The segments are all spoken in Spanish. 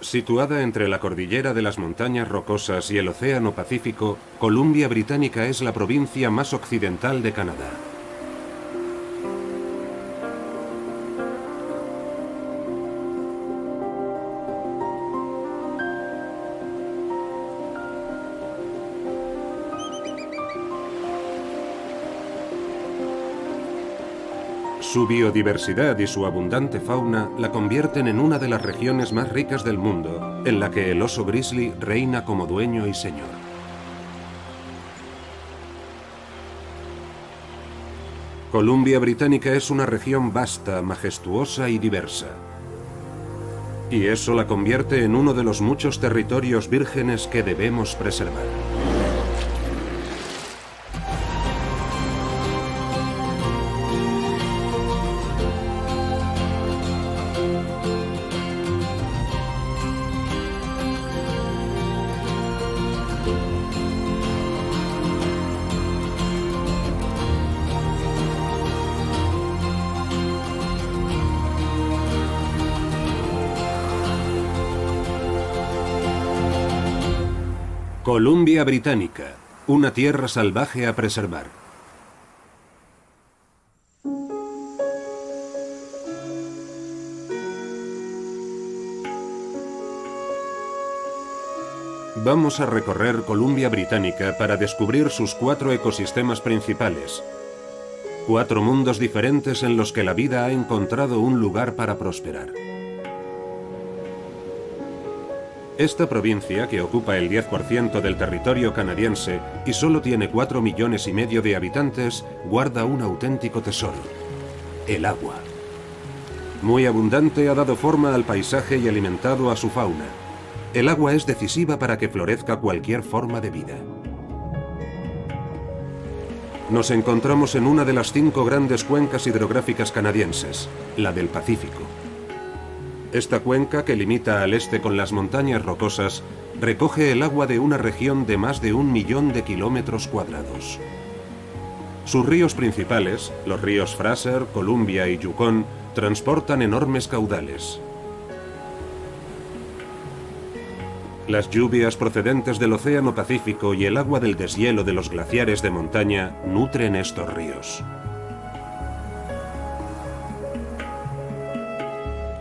Situada entre la cordillera de las Montañas Rocosas y el Océano Pacífico, Columbia Británica es la provincia más occidental de Canadá. Su biodiversidad y su abundante fauna la convierten en una de las regiones más ricas del mundo, en la que el oso grizzly reina como dueño y señor. Columbia Británica es una región vasta, majestuosa y diversa. Y eso la convierte en uno de los muchos territorios vírgenes que debemos preservar. Columbia Británica, una tierra salvaje a preservar. Vamos a recorrer Columbia Británica para descubrir sus 4 ecosistemas principales. 4 mundos diferentes en los que la vida ha encontrado un lugar para prosperar. Esta provincia, que ocupa el 10% del territorio canadiense y solo tiene 4,5 millones de habitantes, guarda un auténtico tesoro: el agua. Muy abundante, ha dado forma al paisaje y alimentado a su fauna. El agua es decisiva para que florezca cualquier forma de vida. Nos encontramos en una de las 5 grandes cuencas hidrográficas canadienses, la del Pacífico. Esta cuenca, que limita al este con las Montañas Rocosas, recoge el agua de una región de más de 1 millón de kilómetros cuadrados. Sus ríos principales, los ríos Fraser, Columbia y Yukon, transportan enormes caudales. Las lluvias procedentes del Océano Pacífico y el agua del deshielo de los glaciares de montaña nutren estos ríos.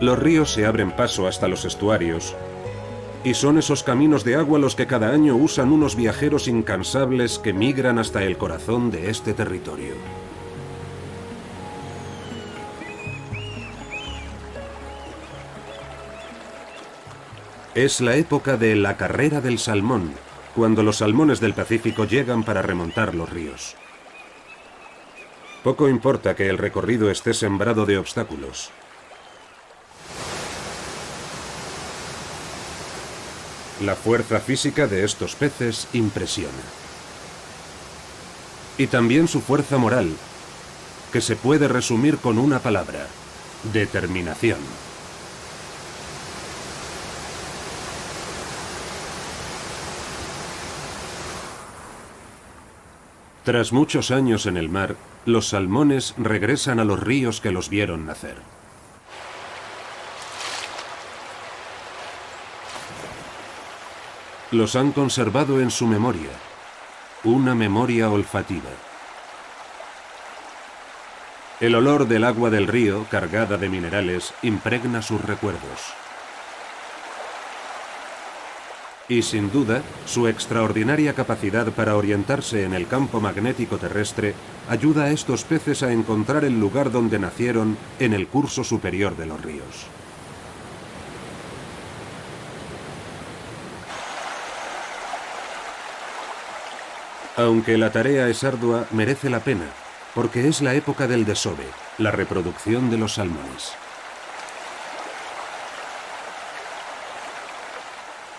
Los ríos se abren paso hasta los estuarios, y son esos caminos de agua los que cada año usan unos viajeros incansables que migran hasta el corazón de este territorio. Es la época de la carrera del salmón, cuando los salmones del Pacífico llegan para remontar los ríos. Poco importa que el recorrido esté sembrado de obstáculos. La fuerza física de estos peces impresiona. Y también su fuerza moral, que se puede resumir con una palabra: determinación. Tras muchos años en el mar, los salmones regresan a los ríos que los vieron nacer. Los han conservado en su memoria, una memoria olfativa. El olor del agua del río, cargada de minerales, impregna sus recuerdos. Y sin duda, su extraordinaria capacidad para orientarse en el campo magnético terrestre ayuda a estos peces a encontrar el lugar donde nacieron en el curso superior de los ríos. Aunque la tarea es ardua, merece la pena, porque es la época del desove, la reproducción de los salmones.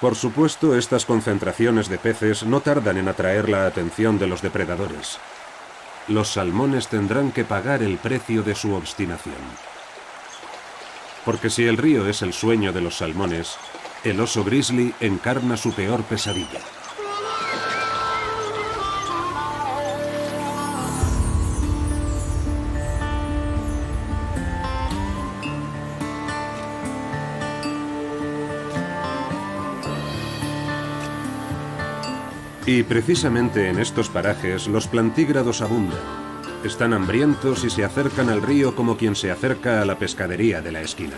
Por supuesto, estas concentraciones de peces no tardan en atraer la atención de los depredadores. Los salmones tendrán que pagar el precio de su obstinación. Porque si el río es el sueño de los salmones, el oso grizzly encarna su peor pesadilla. Y precisamente en estos parajes los plantígrados abundan. Están hambrientos y se acercan al río como quien se acerca a la pescadería de la esquina.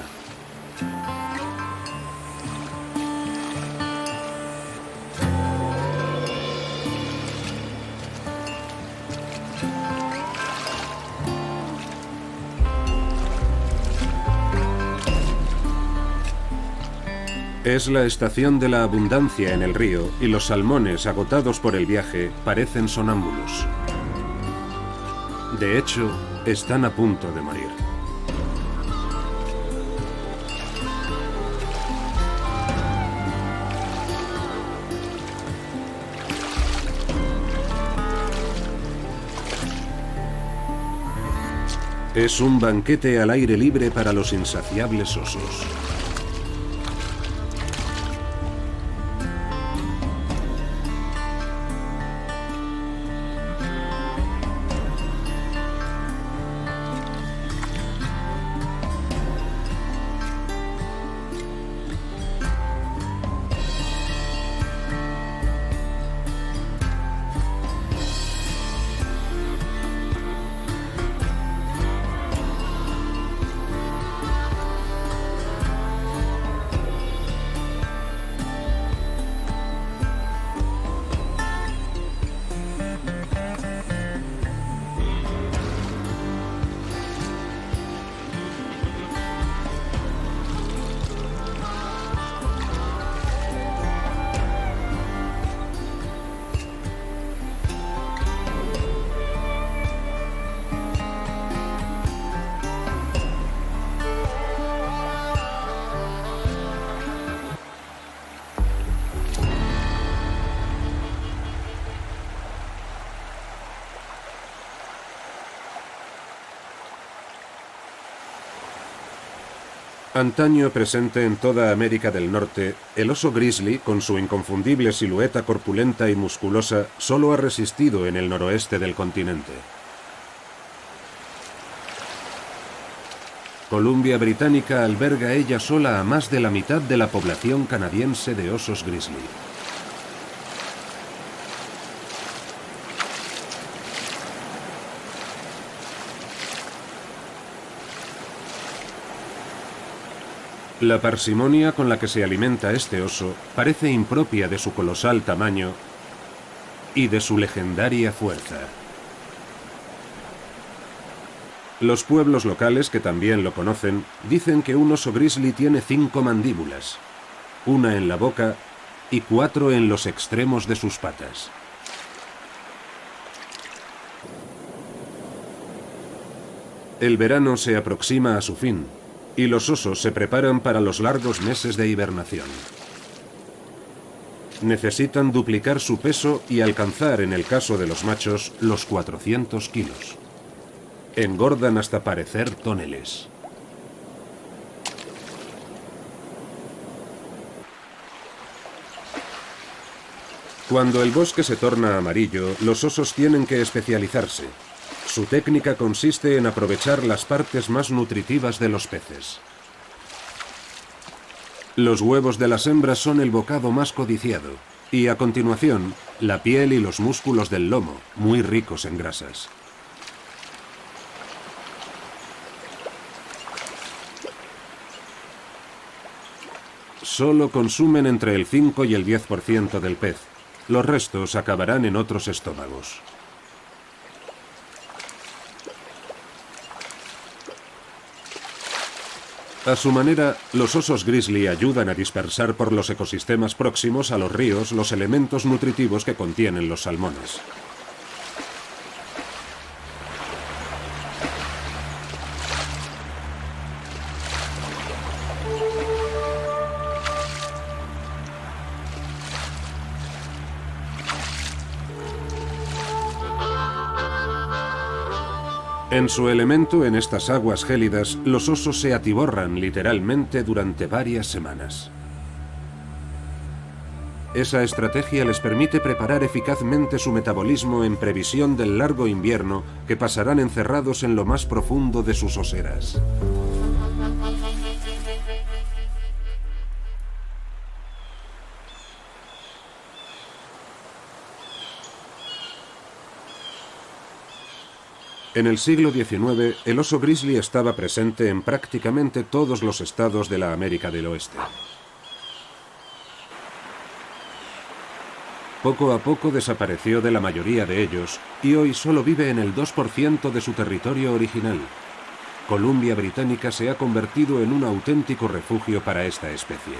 Es la estación de la abundancia en el río y los salmones, agotados por el viaje, parecen sonámbulos. De hecho, están a punto de morir. Es un banquete al aire libre para los insaciables osos. Antaño presente en toda América del Norte, el oso grizzly, con su inconfundible silueta corpulenta y musculosa, solo ha resistido en el noroeste del continente. Columbia Británica alberga ella sola a más de la mitad de la población canadiense de osos grizzly. La parsimonia con la que se alimenta este oso parece impropia de su colosal tamaño y de su legendaria fuerza. Los pueblos locales, que también lo conocen, dicen que un oso grizzly tiene 5 mandíbulas, una en la boca y 4 en los extremos de sus patas. El verano se aproxima a su fin y los osos se preparan para los largos meses de hibernación. Necesitan duplicar su peso y alcanzar, en el caso de los machos, los 400 kilos. Engordan hasta parecer toneles. Cuando el bosque se torna amarillo, los osos tienen que especializarse. Su técnica consiste en aprovechar las partes más nutritivas de los peces. Los huevos de las hembras son el bocado más codiciado, y a continuación, la piel y los músculos del lomo, muy ricos en grasas. Solo consumen entre el 5 y el 10% del pez. Los restos acabarán en otros estómagos. A su manera, los osos grizzly ayudan a dispersar por los ecosistemas próximos a los ríos los elementos nutritivos que contienen los salmones. En su elemento en estas aguas gélidas, los osos se atiborran literalmente durante varias semanas. Esa estrategia les permite preparar eficazmente su metabolismo en previsión del largo invierno que pasarán encerrados en lo más profundo de sus oseras. En el siglo XIX, el oso grizzly estaba presente en prácticamente todos los estados de la América del Oeste. Poco a poco desapareció de la mayoría de ellos y hoy solo vive en el 2% de su territorio original. Columbia Británica se ha convertido en un auténtico refugio para esta especie.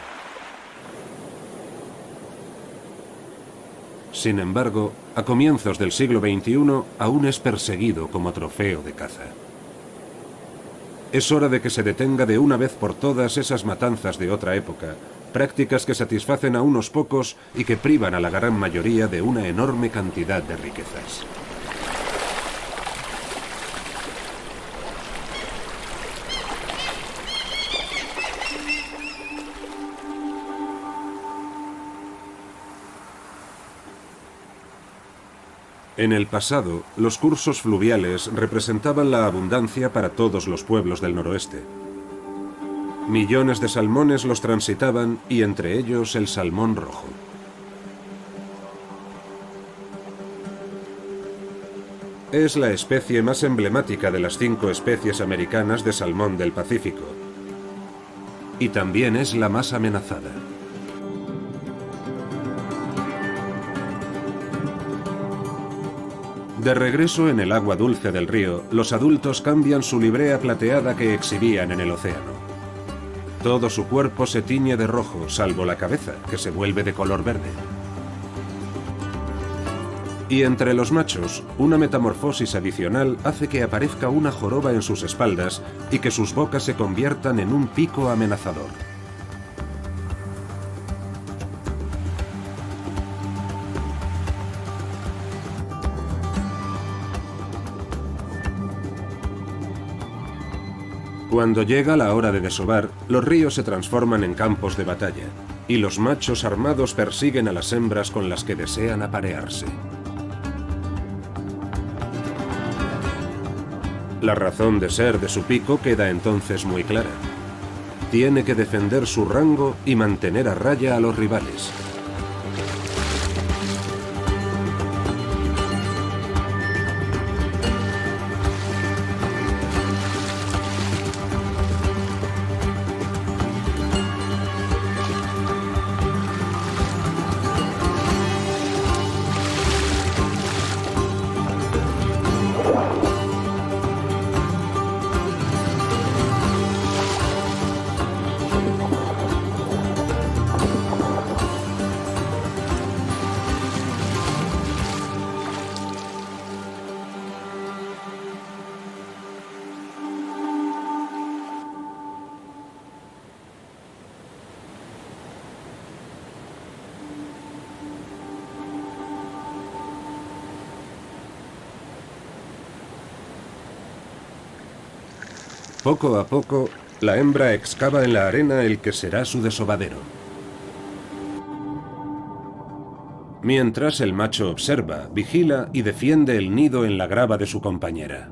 Sin embargo, a comienzos del siglo XXI aún es perseguido como trofeo de caza. Es hora de que se detenga de una vez por todas esas matanzas de otra época, prácticas que satisfacen a unos pocos y que privan a la gran mayoría de una enorme cantidad de riquezas. En el pasado, los cursos fluviales representaban la abundancia para todos los pueblos del noroeste. Millones de salmones los transitaban y entre ellos el salmón rojo. Es la especie más emblemática de las 5 especies americanas de salmón del Pacífico. Y también es la más amenazada. De regreso en el agua dulce del río, los adultos cambian su librea plateada que exhibían en el océano. Todo su cuerpo se tiñe de rojo, salvo la cabeza, que se vuelve de color verde. Y entre los machos, una metamorfosis adicional hace que aparezca una joroba en sus espaldas y que sus bocas se conviertan en un pico amenazador. Cuando llega la hora de desovar, los ríos se transforman en campos de batalla, y los machos armados persiguen a las hembras con las que desean aparearse. La razón de ser de su pico queda entonces muy clara. Tiene que defender su rango y mantener a raya a los rivales. Poco a poco, la hembra excava en la arena el que será su desovadero. Mientras el macho observa, vigila y defiende el nido en la grava de su compañera.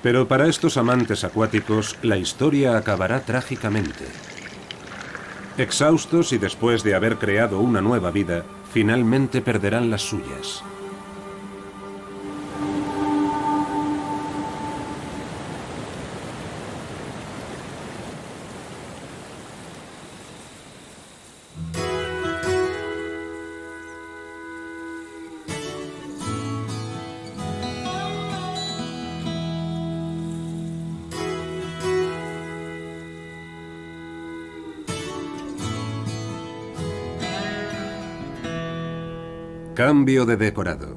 Pero para estos amantes acuáticos, la historia acabará trágicamente. Exhaustos y después de haber creado una nueva vida, finalmente perderán las suyas. Cambio de decorado.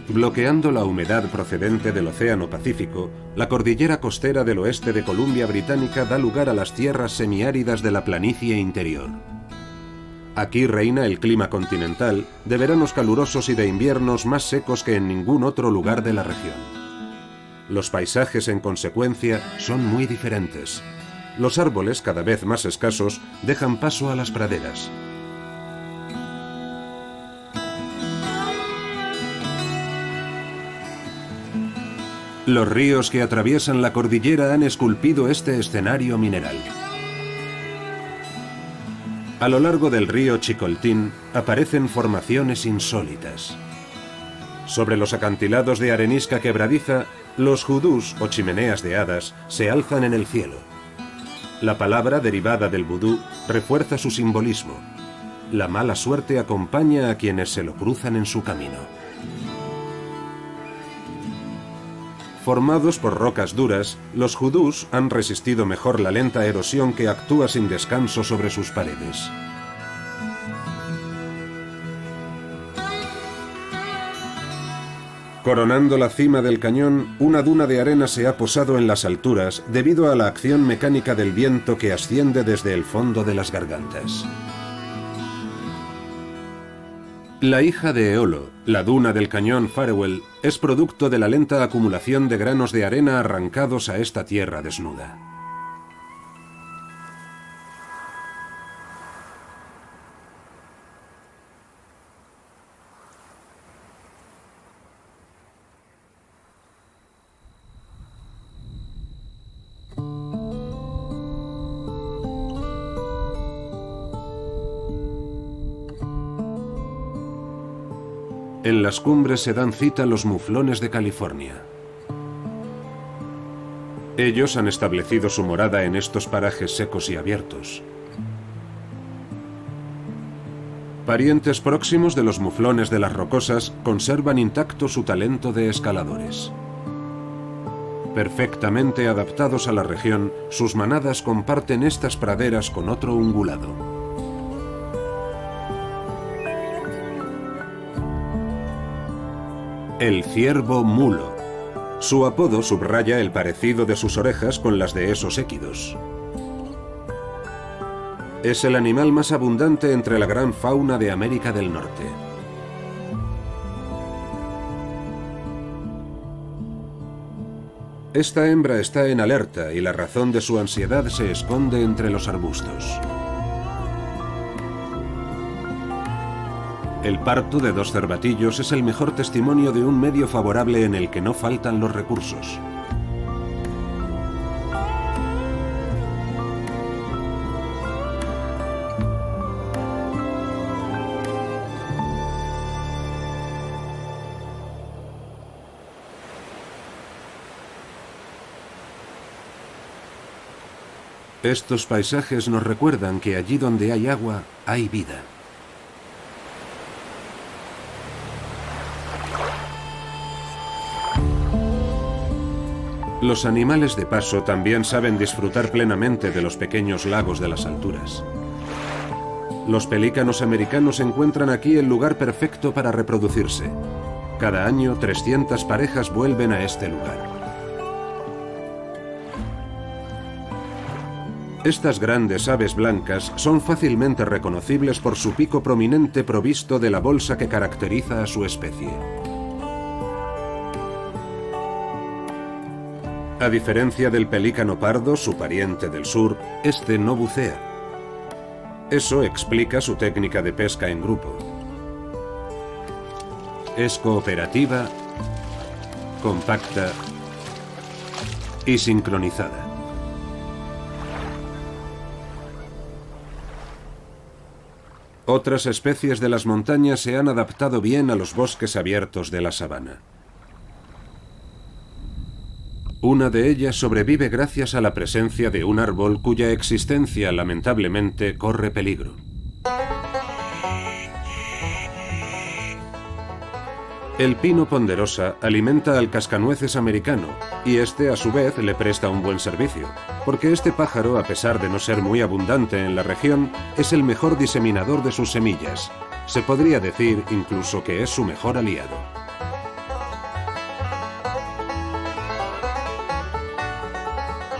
Bloqueando la humedad procedente del Océano Pacífico, la cordillera costera del oeste de Columbia Británica da lugar a las tierras semiáridas de la planicie interior. Aquí reina el clima continental, de veranos calurosos y de inviernos más secos que en ningún otro lugar de la región. Los paisajes, en consecuencia, son muy diferentes. Los árboles, cada vez más escasos, dejan paso a las praderas. Los ríos que atraviesan la cordillera han esculpido este escenario mineral. A lo largo del río Chicoltín aparecen formaciones insólitas. Sobre los acantilados de arenisca quebradiza, los judús o chimeneas de hadas se alzan en el cielo. La palabra derivada del vudú refuerza su simbolismo. La mala suerte acompaña a quienes se lo cruzan en su camino. Formados por rocas duras, los judús han resistido mejor la lenta erosión que actúa sin descanso sobre sus paredes. Coronando la cima del cañón, una duna de arena se ha posado en las alturas debido a la acción mecánica del viento que asciende desde el fondo de las gargantas. La hija de Eolo, la duna del cañón Farewell, es producto de la lenta acumulación de granos de arena arrancados a esta tierra desnuda. En las cumbres se dan cita los muflones de California. Ellos han establecido su morada en estos parajes secos y abiertos. Parientes próximos de los muflones de las rocosas conservan intacto su talento de escaladores. Perfectamente adaptados a la región, sus manadas comparten estas praderas con otro ungulado. El ciervo mulo. Su apodo subraya el parecido de sus orejas con las de esos équidos. Es el animal más abundante entre la gran fauna de América del Norte. Esta hembra está en alerta y la razón de su ansiedad se esconde entre los arbustos. El parto de dos cervatillos es el mejor testimonio de un medio favorable en el que no faltan los recursos. Estos paisajes nos recuerdan que allí donde hay agua, hay vida. Los animales de paso también saben disfrutar plenamente de los pequeños lagos de las alturas. Los pelícanos americanos encuentran aquí el lugar perfecto para reproducirse. Cada año 300 parejas vuelven a este lugar. Estas grandes aves blancas son fácilmente reconocibles por su pico prominente provisto de la bolsa que caracteriza a su especie. A diferencia del pelícano pardo, su pariente del sur, este no bucea. Eso explica su técnica de pesca en grupo. Es cooperativa, compacta y sincronizada. Otras especies de las montañas se han adaptado bien a los bosques abiertos de la sabana. Una de ellas sobrevive gracias a la presencia de un árbol cuya existencia, lamentablemente, corre peligro. El pino ponderosa alimenta al cascanueces americano y este, a su vez, le presta un buen servicio, porque este pájaro, a pesar de no ser muy abundante en la región, es el mejor diseminador de sus semillas. Se podría decir incluso que es su mejor aliado.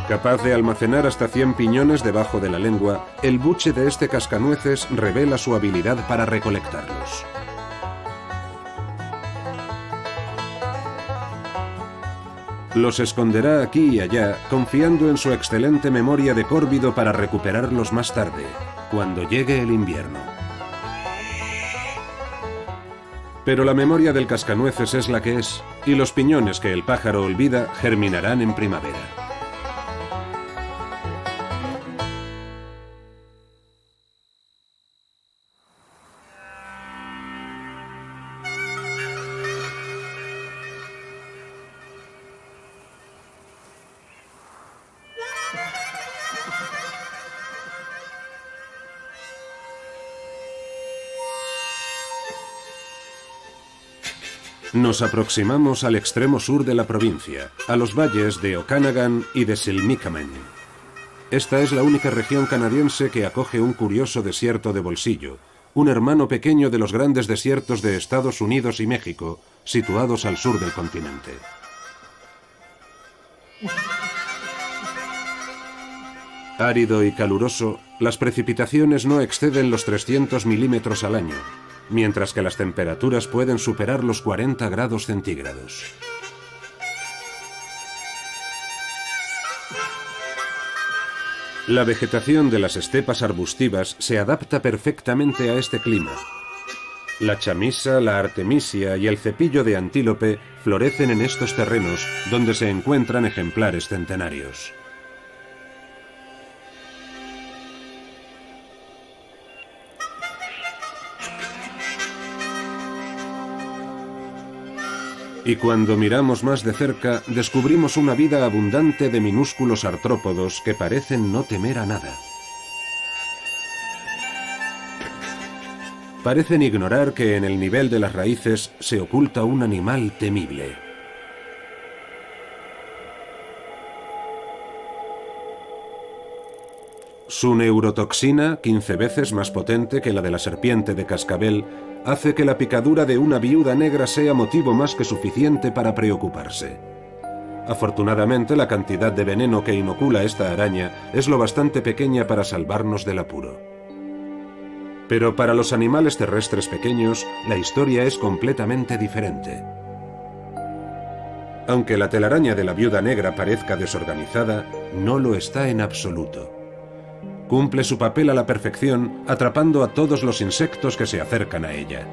Capaz de almacenar hasta 100 piñones debajo de la lengua, el buche de este cascanueces revela su habilidad para recolectarlos. Los esconderá aquí y allá, confiando en su excelente memoria de córvido para recuperarlos más tarde, cuando llegue el invierno. Pero la memoria del cascanueces es la que es, y los piñones que el pájaro olvida germinarán en primavera. Nos aproximamos al extremo sur de la provincia, a los valles de Okanagan y de Silmicamen. Esta es la única región canadiense que acoge un curioso desierto de bolsillo, un hermano pequeño de los grandes desiertos de Estados Unidos y México, situados al sur del continente. Árido y caluroso, las precipitaciones no exceden los 300 milímetros al año, mientras que las temperaturas pueden superar los 40 grados centígrados. La vegetación de las estepas arbustivas se adapta perfectamente a este clima. La chamisa, la artemisia y el cepillo de antílope florecen en estos terrenos, donde se encuentran ejemplares centenarios. Y cuando miramos más de cerca, descubrimos una vida abundante de minúsculos artrópodos que parecen no temer a nada. Parecen ignorar que en el nivel de las raíces se oculta un animal temible. Su neurotoxina, 15 veces más potente que la de la serpiente de cascabel, hace que la picadura de una viuda negra sea motivo más que suficiente para preocuparse. Afortunadamente, la cantidad de veneno que inocula esta araña es lo bastante pequeña para salvarnos del apuro. Pero para los animales terrestres pequeños, la historia es completamente diferente. Aunque la telaraña de la viuda negra parezca desorganizada, no lo está en absoluto. Cumple su papel a la perfección, atrapando a todos los insectos que se acercan a ella.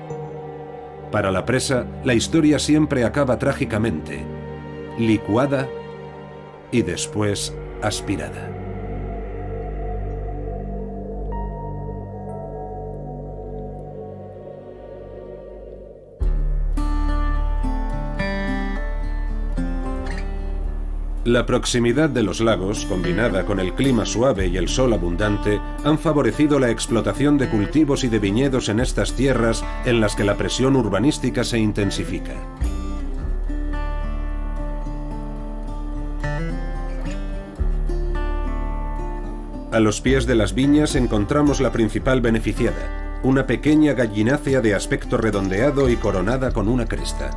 Para la presa, la historia siempre acaba trágicamente, licuada y después aspirada. La proximidad de los lagos, combinada con el clima suave y el sol abundante, han favorecido la explotación de cultivos y de viñedos en estas tierras en las que la presión urbanística se intensifica. A los pies de las viñas encontramos la principal beneficiada, una pequeña gallinácea de aspecto redondeado y coronada con una cresta.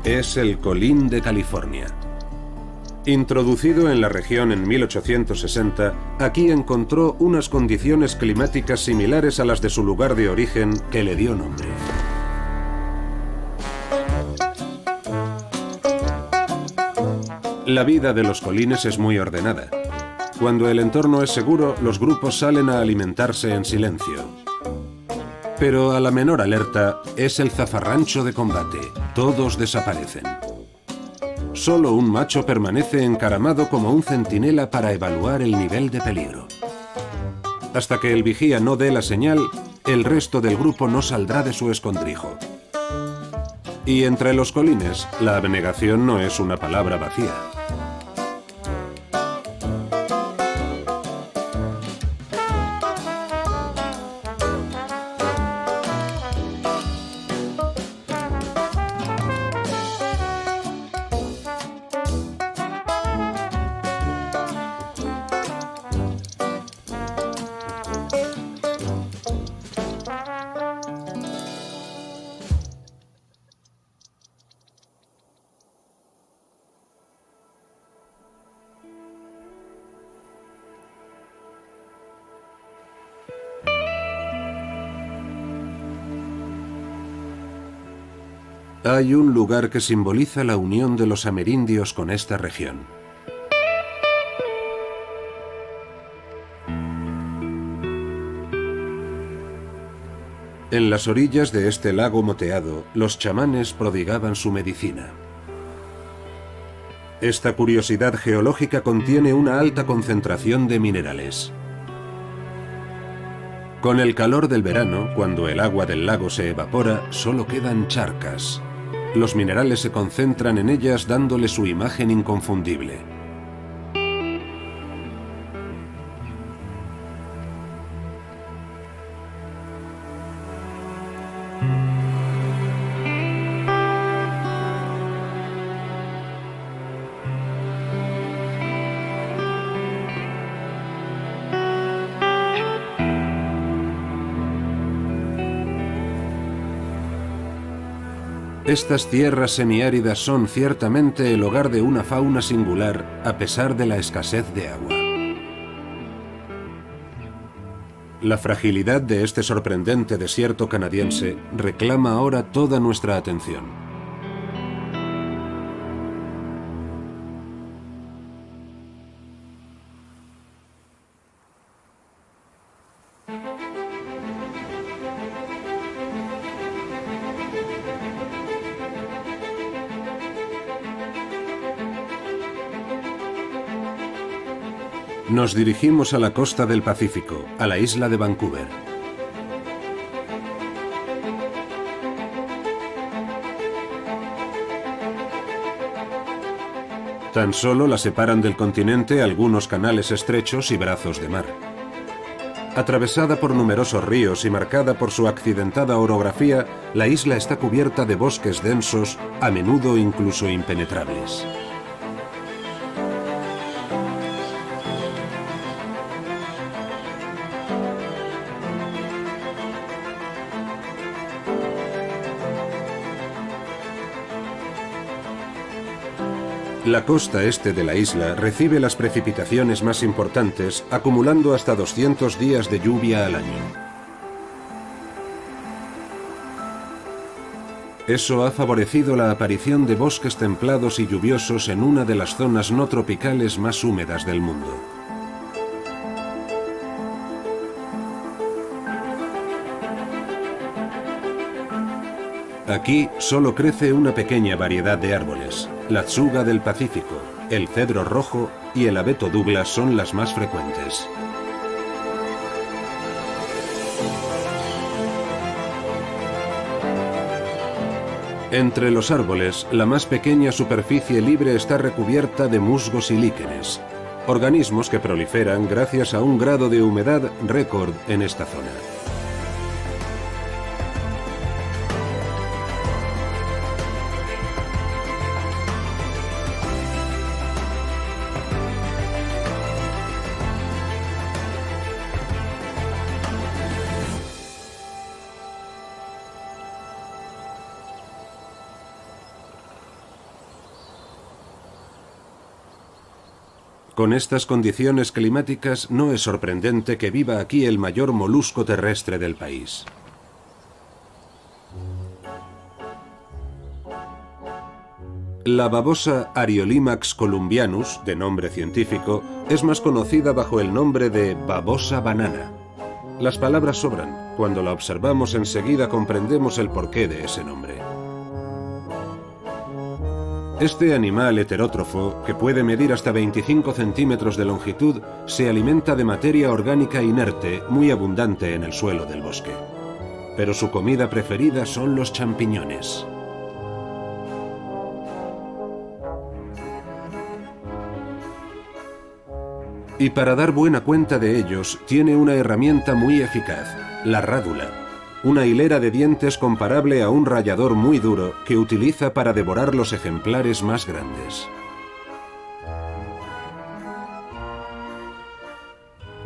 Es el colín de California. Introducido en la región en 1860, aquí encontró unas condiciones climáticas similares a las de su lugar de origen que le dio nombre. La vida de los colines es muy ordenada. Cuando el entorno es seguro, los grupos salen a alimentarse en silencio. Pero a la menor alerta es el zafarrancho de combate. Todos desaparecen. Solo un macho permanece encaramado como un centinela para evaluar el nivel de peligro. Hasta que el vigía no dé la señal, el resto del grupo no saldrá de su escondrijo. Y entre los colines, la abnegación no es una palabra vacía. Hay un lugar que simboliza la unión de los amerindios con esta región. En las orillas de este lago moteado, los chamanes prodigaban su medicina. Esta curiosidad geológica contiene una alta concentración de minerales. Con el calor del verano, cuando el agua del lago se evapora, solo quedan charcas. Los minerales se concentran en ellas dándole su imagen inconfundible. Estas tierras semiáridas son ciertamente el hogar de una fauna singular a pesar de la escasez de agua. La fragilidad de este sorprendente desierto canadiense reclama ahora toda nuestra atención. Nos dirigimos a la costa del Pacífico, a la isla de Vancouver. Tan solo la separan del continente algunos canales estrechos y brazos de mar. Atravesada por numerosos ríos y marcada por su accidentada orografía, la isla está cubierta de bosques densos, a menudo incluso impenetrables. La costa este de la isla recibe las precipitaciones más importantes, acumulando hasta 200 días de lluvia al año. Eso ha favorecido la aparición de bosques templados y lluviosos en una de las zonas no tropicales más húmedas del mundo. Aquí solo crece una pequeña variedad de árboles. La tsuga del Pacífico, el cedro rojo y el abeto Douglas son las más frecuentes. Entre los árboles, la más pequeña superficie libre está recubierta de musgos y líquenes, organismos que proliferan gracias a un grado de humedad récord en esta zona. Con estas condiciones climáticas no es sorprendente que viva aquí el mayor molusco terrestre del país. La babosa Areolimax columbianus, de nombre científico, es más conocida bajo el nombre de babosa banana. Las palabras sobran. Cuando la observamos enseguida comprendemos el porqué de ese nombre. Este animal heterótrofo, que puede medir hasta 25 centímetros de longitud, se alimenta de materia orgánica inerte muy abundante en el suelo del bosque. Pero su comida preferida son los champiñones. Y para dar buena cuenta de ellos, tiene una herramienta muy eficaz, la rádula. Una hilera de dientes comparable a un rallador muy duro que utiliza para devorar los ejemplares más grandes.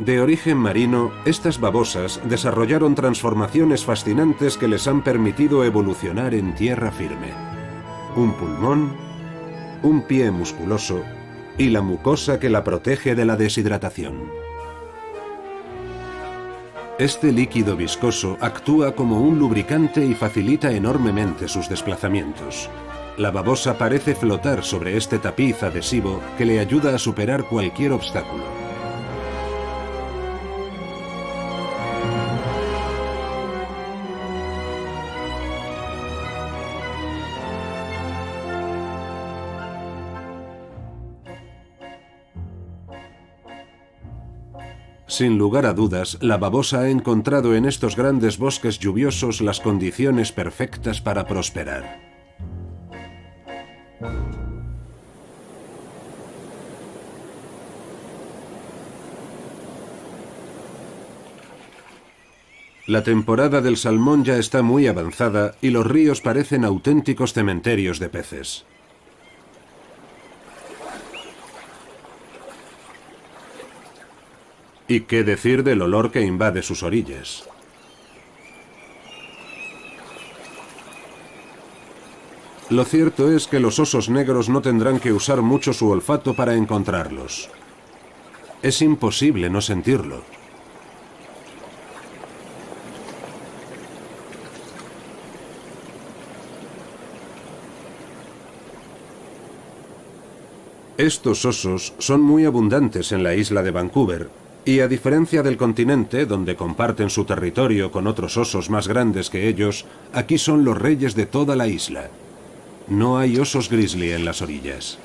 De origen marino, estas babosas desarrollaron transformaciones fascinantes que les han permitido evolucionar en tierra firme. Un pulmón, un pie musculoso y la mucosa que la protege de la deshidratación. Este líquido viscoso actúa como un lubricante y facilita enormemente sus desplazamientos. La babosa parece flotar sobre este tapiz adhesivo que le ayuda a superar cualquier obstáculo. Sin lugar a dudas, la babosa ha encontrado en estos grandes bosques lluviosos las condiciones perfectas para prosperar. La temporada del salmón ya está muy avanzada y los ríos parecen auténticos cementerios de peces. ¿Y qué decir del olor que invade sus orillas? Lo cierto es que los osos negros no tendrán que usar mucho su olfato para encontrarlos. Es imposible no sentirlo. Estos osos son muy abundantes en la isla de Vancouver, y a diferencia del continente, donde comparten su territorio con otros osos más grandes que ellos, aquí son los reyes de toda la isla. No hay osos grizzly en las orillas.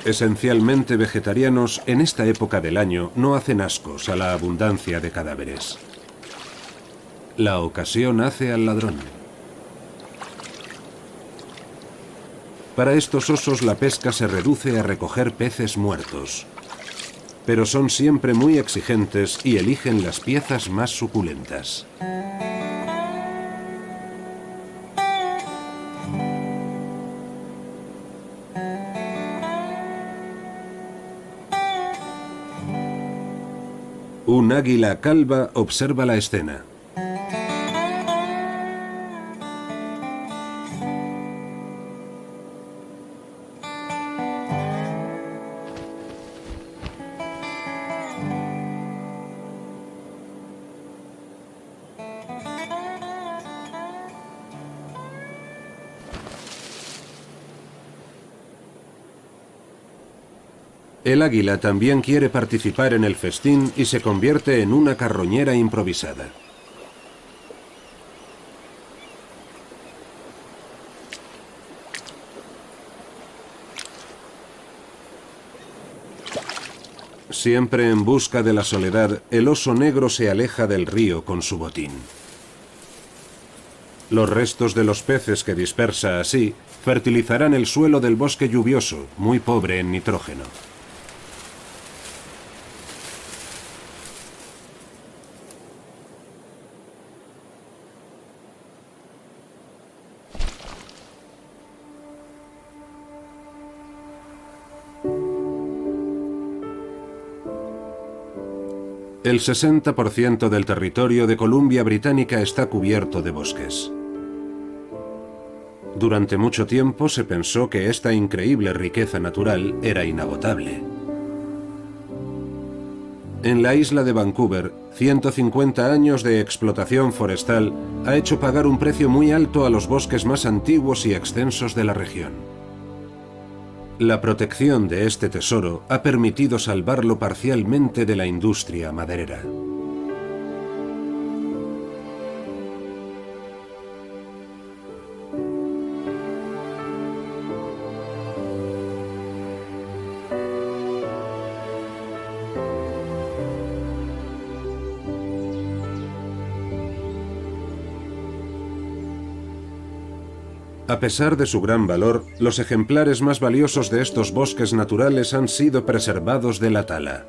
Esencialmente vegetarianos, en esta época del año no hacen ascos a la abundancia de cadáveres. La ocasión hace al ladrón. Para estos osos la pesca se reduce a recoger peces muertos. Pero son siempre muy exigentes y eligen las piezas más suculentas. Un águila calva observa la escena. El águila también quiere participar en el festín y se convierte en una carroñera improvisada. Siempre en busca de la soledad, el oso negro se aleja del río con su botín. Los restos de los peces que dispersa así fertilizarán el suelo del bosque lluvioso, muy pobre en nitrógeno. El 60% del territorio de Columbia Británica está cubierto de bosques. Durante mucho tiempo se pensó que esta increíble riqueza natural era inagotable. En la isla de Vancouver, 150 años de explotación forestal ha hecho pagar un precio muy alto a los bosques más antiguos y extensos de la región. La protección de este tesoro ha permitido salvarlo parcialmente de la industria maderera. A pesar de su gran valor, los ejemplares más valiosos de estos bosques naturales han sido preservados de la tala.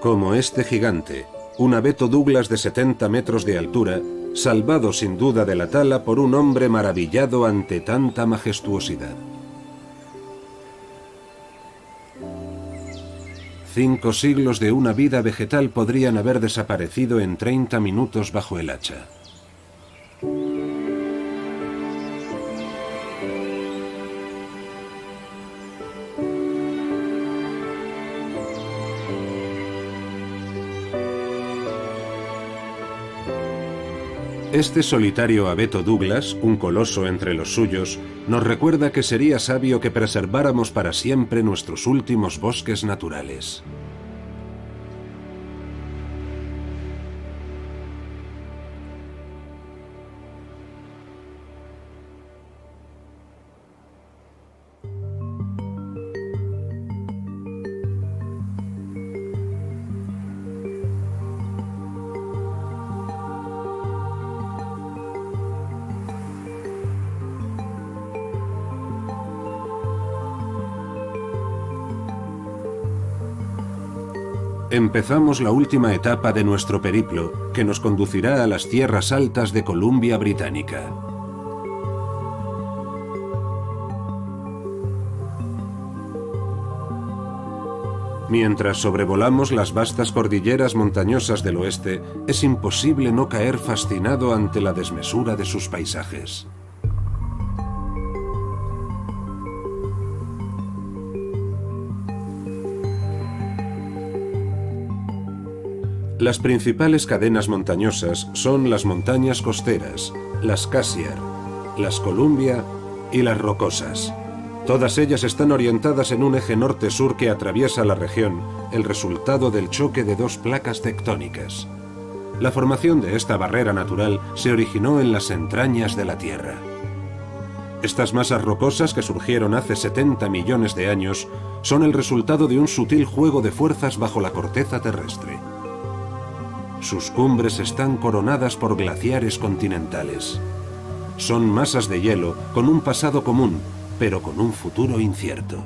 Como este gigante, un abeto Douglas de 70 metros de altura, salvado sin duda de la tala por un hombre maravillado ante tanta majestuosidad. 5 siglos de una vida vegetal podrían haber desaparecido en 30 minutos bajo el hacha. Este solitario abeto Douglas, un coloso entre los suyos, nos recuerda que sería sabio que preserváramos para siempre nuestros últimos bosques naturales. Empezamos la última etapa de nuestro periplo, que nos conducirá a las tierras altas de Columbia Británica. Mientras sobrevolamos las vastas cordilleras montañosas del oeste, es imposible no caer fascinado ante la desmesura de sus paisajes. Las principales cadenas montañosas son las montañas costeras, las Cassiar, las Columbia y las Rocosas. Todas ellas están orientadas en un eje norte-sur que atraviesa la región, el resultado del choque de dos placas tectónicas. La formación de esta barrera natural se originó en las entrañas de la Tierra. Estas masas rocosas, que surgieron hace 70 millones de años, son el resultado de un sutil juego de fuerzas bajo la corteza terrestre. Sus cumbres están coronadas por glaciares continentales. Son masas de hielo con un pasado común, pero con un futuro incierto.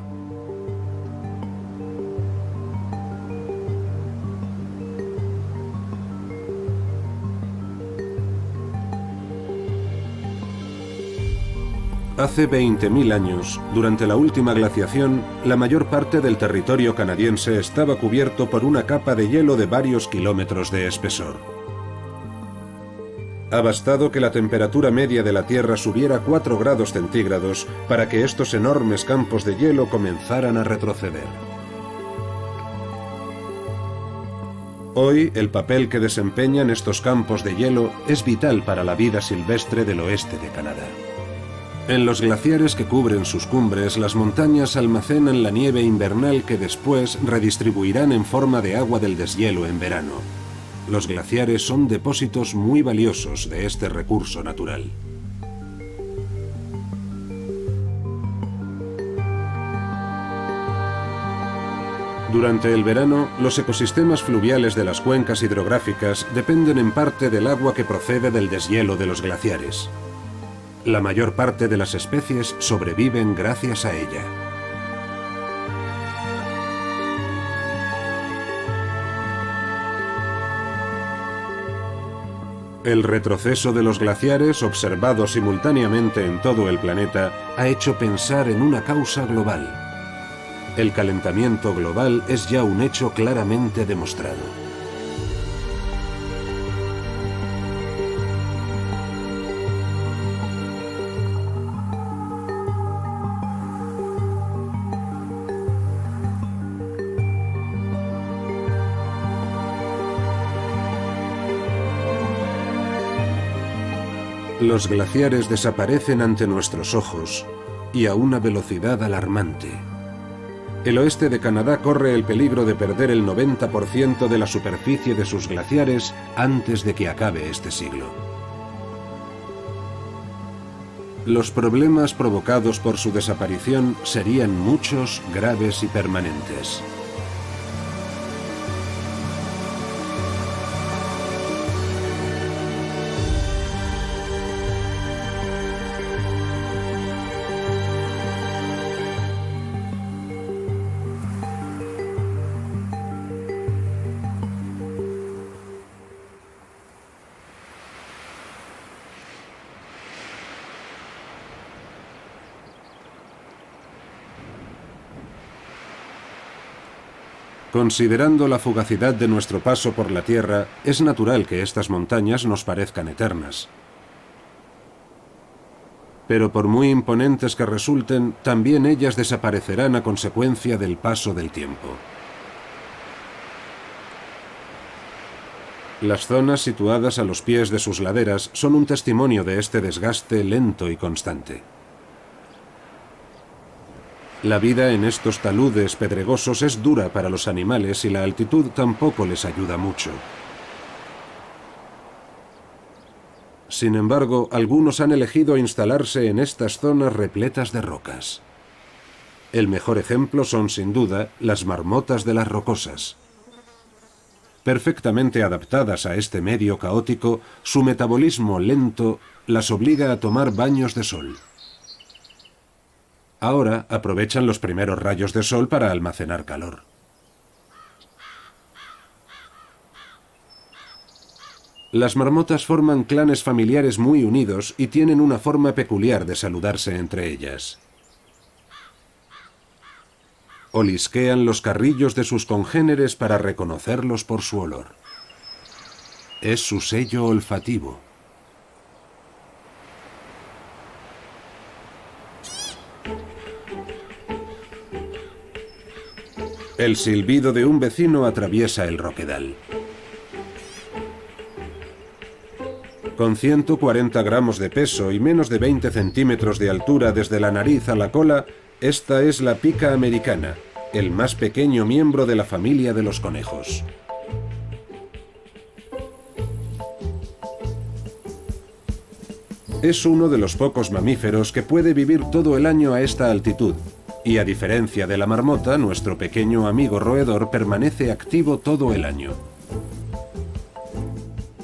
Hace 20.000 años, durante la última glaciación, la mayor parte del territorio canadiense estaba cubierto por una capa de hielo de varios kilómetros de espesor. Ha bastado que la temperatura media de la Tierra subiera 4 grados centígrados para que estos enormes campos de hielo comenzaran a retroceder. Hoy, el papel que desempeñan estos campos de hielo es vital para la vida silvestre del oeste de Canadá. En los glaciares que cubren sus cumbres, las montañas almacenan la nieve invernal que después redistribuirán en forma de agua del deshielo en verano. Los glaciares son depósitos muy valiosos de este recurso natural. Durante el verano, los ecosistemas fluviales de las cuencas hidrográficas dependen en parte del agua que procede del deshielo de los glaciares. La mayor parte de las especies sobreviven gracias a ella. El retroceso de los glaciares, observado simultáneamente en todo el planeta, ha hecho pensar en una causa global. El calentamiento global es ya un hecho claramente demostrado. Los glaciares desaparecen ante nuestros ojos y a una velocidad alarmante. El oeste de Canadá corre el peligro de perder el 90% de la superficie de sus glaciares antes de que acabe este siglo. Los problemas provocados por su desaparición serían muchos, graves y permanentes. Considerando la fugacidad de nuestro paso por la Tierra, es natural que estas montañas nos parezcan eternas. Pero por muy imponentes que resulten, también ellas desaparecerán a consecuencia del paso del tiempo. Las zonas situadas a los pies de sus laderas son un testimonio de este desgaste lento y constante. La vida en estos taludes pedregosos es dura para los animales y la altitud tampoco les ayuda mucho. Sin embargo, algunos han elegido instalarse en estas zonas repletas de rocas. El mejor ejemplo son, sin duda, las marmotas de las rocosas. Perfectamente adaptadas a este medio caótico, su metabolismo lento las obliga a tomar baños de sol. Ahora aprovechan los primeros rayos de sol para almacenar calor. Las marmotas forman clanes familiares muy unidos y tienen una forma peculiar de saludarse entre ellas. Olisquean los carrillos de sus congéneres para reconocerlos por su olor. Es su sello olfativo. El silbido de un vecino atraviesa el roquedal. Con 140 gramos de peso y menos de 20 centímetros de altura desde la nariz a la cola, esta es la pica americana, el más pequeño miembro de la familia de los conejos. Es uno de los pocos mamíferos que puede vivir todo el año a esta altitud, y a diferencia de la marmota, nuestro pequeño amigo roedor permanece activo todo el año.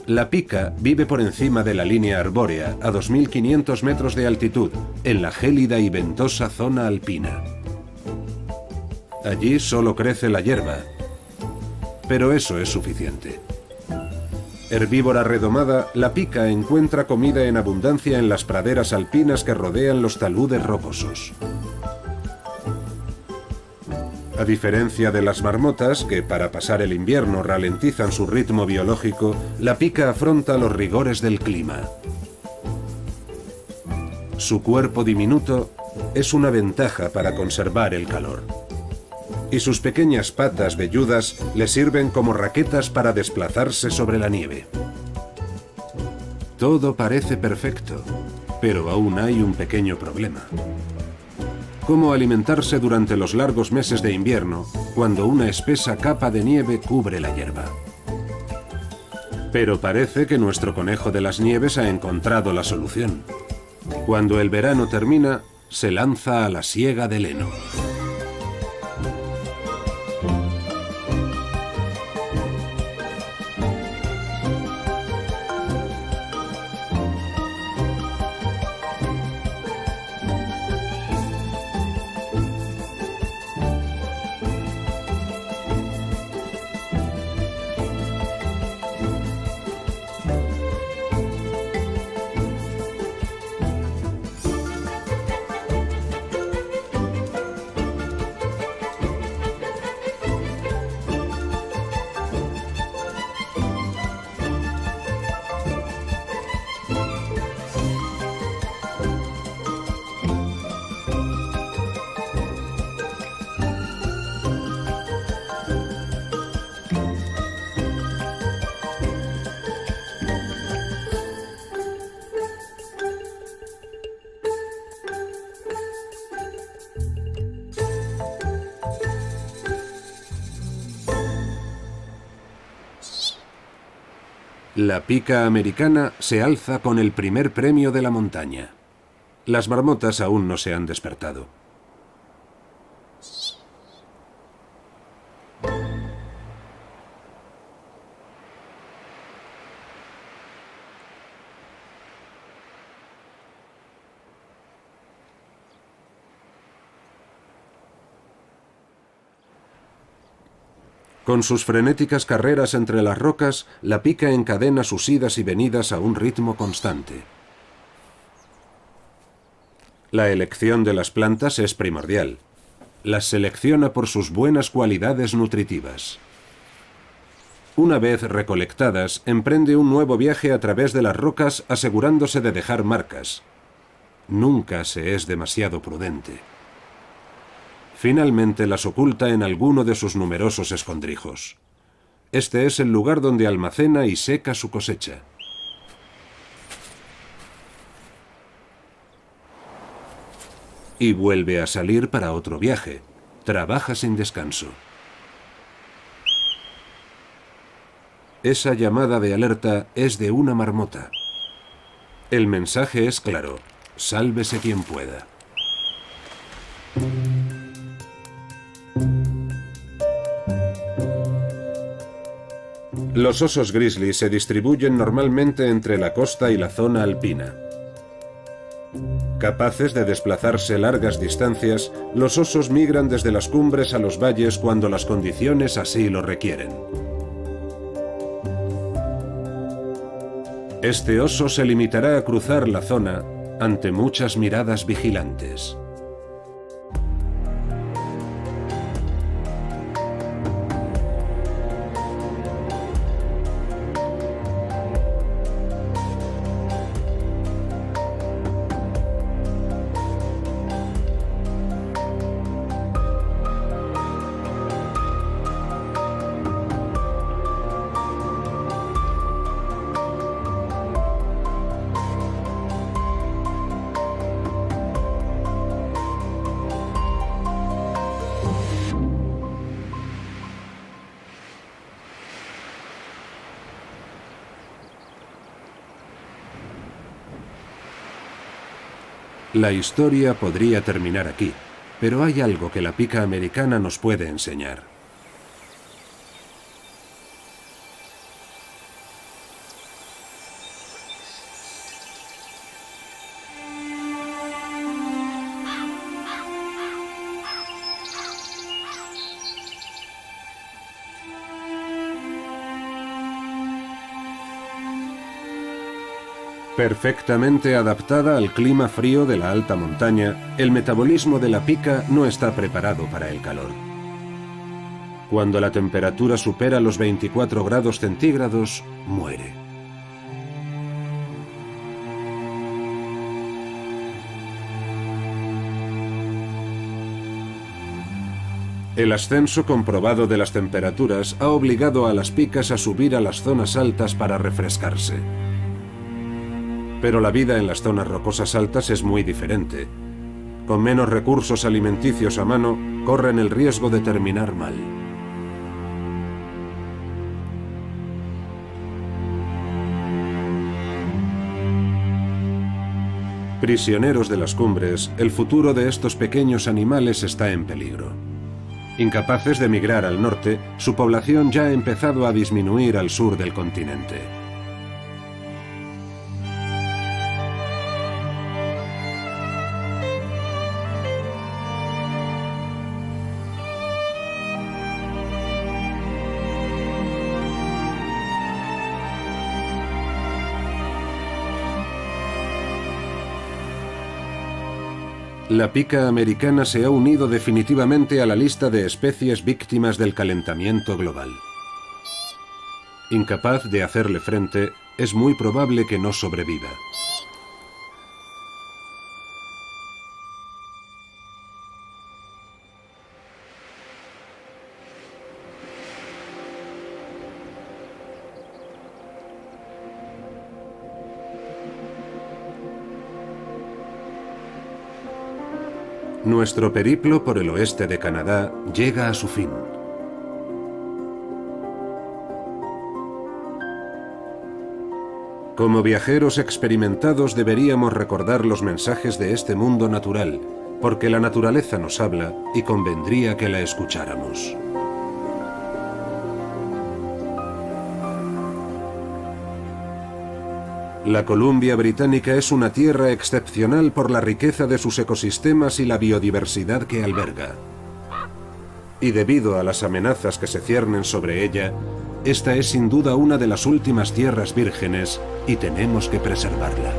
La pica vive por encima de la línea arbórea, a 2.500 metros de altitud, en la gélida y ventosa zona alpina. Allí solo crece la hierba, pero eso es suficiente. Herbívora redomada, la pica encuentra comida en abundancia en las praderas alpinas que rodean los taludes rocosos. A diferencia de las marmotas, que para pasar el invierno ralentizan su ritmo biológico, la pica afronta los rigores del clima. Su cuerpo diminuto es una ventaja para conservar el calor. Y sus pequeñas patas velludas le sirven como raquetas para desplazarse sobre la nieve. Todo parece perfecto, pero aún hay un pequeño problema. Cómo alimentarse durante los largos meses de invierno, cuando una espesa capa de nieve cubre la hierba. Pero parece que nuestro conejo de las nieves ha encontrado la solución. Cuando el verano termina, se lanza a la siega del heno. La pica americana se alza con el primer premio de la montaña. Las marmotas aún no se han despertado. Con sus frenéticas carreras entre las rocas, la pica encadena sus idas y venidas a un ritmo constante. La elección de las plantas es primordial. Las selecciona por sus buenas cualidades nutritivas. Una vez recolectadas, emprende un nuevo viaje a través de las rocas asegurándose de dejar marcas. Nunca se es demasiado prudente. Finalmente las oculta en alguno de sus numerosos escondrijos. Este es el lugar donde almacena y seca su cosecha. Y vuelve a salir para otro viaje. Trabaja sin descanso. Esa llamada de alerta es de una marmota. El mensaje es claro: sálvese quien pueda. Los osos grizzly se distribuyen normalmente entre la costa y la zona alpina. Capaces de desplazarse largas distancias, los osos migran desde las cumbres a los valles cuando las condiciones así lo requieren. Este oso se limitará a cruzar la zona ante muchas miradas vigilantes. La historia podría terminar aquí, pero hay algo que la pica americana nos puede enseñar. Perfectamente adaptada al clima frío de la alta montaña, el metabolismo de la pica no está preparado para el calor. Cuando la temperatura supera los 24 grados centígrados, muere. El ascenso comprobado de las temperaturas ha obligado a las picas a subir a las zonas altas para refrescarse. Pero la vida en las zonas rocosas altas es muy diferente. Con menos recursos alimenticios a mano, corren el riesgo de terminar mal. Prisioneros de las cumbres, el futuro de estos pequeños animales está en peligro. Incapaces de migrar al norte, su población ya ha empezado a disminuir al sur del continente. La pica americana se ha unido definitivamente a la lista de especies víctimas del calentamiento global. Incapaz de hacerle frente, es muy probable que no sobreviva. Nuestro periplo por el oeste de Canadá llega a su fin. Como viajeros experimentados deberíamos recordar los mensajes de este mundo natural, porque la naturaleza nos habla y convendría que la escucháramos. La Columbia Británica es una tierra excepcional por la riqueza de sus ecosistemas y la biodiversidad que alberga. Y debido a las amenazas que se ciernen sobre ella, esta es sin duda una de las últimas tierras vírgenes y tenemos que preservarla.